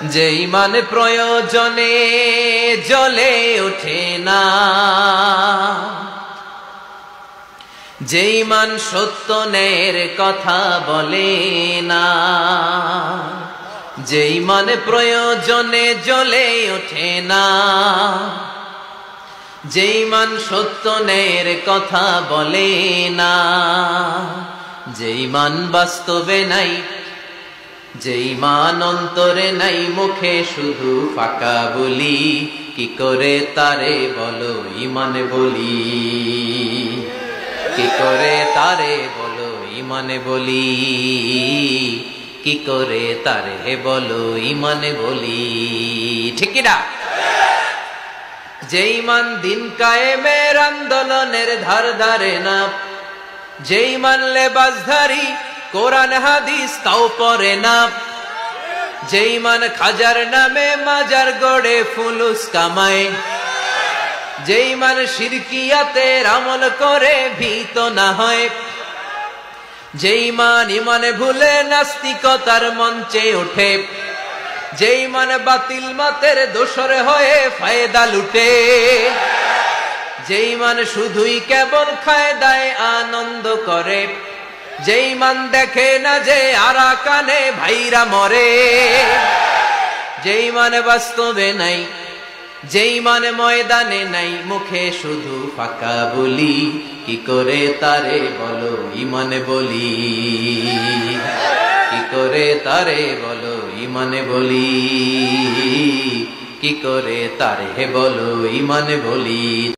যে ইমান প্রয়োজনে জ্বলে ওঠে না, যে ইমান সত্য ন্যায়ের কথা বলে না, যে ইমান প্রয়োজনে জ্বলে ওঠে না, যে ইমান সত্য ন্যায়ের কথা বলে না, যে ইমান বাস্তবে নাই, যে ইমান অন্তরে নাই, মুখে শুধু ফাঁকা বলি, কি করে তারে বলো ইমান বলি, কি করে তারে বলো ইমান বলি, কি করে তারে বলো ইমান বলি, ঠিক না? যে ইমান দিন কায়েমের আন্দোলনের ধার ধারে না, যে ইমান লেবাসধারী কোরআন হাদিস তাও পড়ে না, যে ইমান খাজার নামে মাজার গড়ে ফুলুস কামায়, যে ইমান শিরকিয়াতের আমল করে ভীত না হয়, যে ইমান ইমানে ভুলে নাস্তিকতার মঞ্চে ওঠে, যে ইমান বাতিল মতের দোসর হয়ে ফায়দা লুটে, যে ইমান শুধুই কেবল ফায়দায় আনন্দ করে, যে ইমান দেখে না যে আরাকানে ভাইরা মরে, যে ইমান বাস্তবে নাই, যে ইমান ময়দানে নাই, মুখে শুধু ফাঁকা বলি, কি করে তারে বলো ইমান বলি, কি করে তারে বলো ইমান বলি, কি করে তারে বলো ইমান বলি।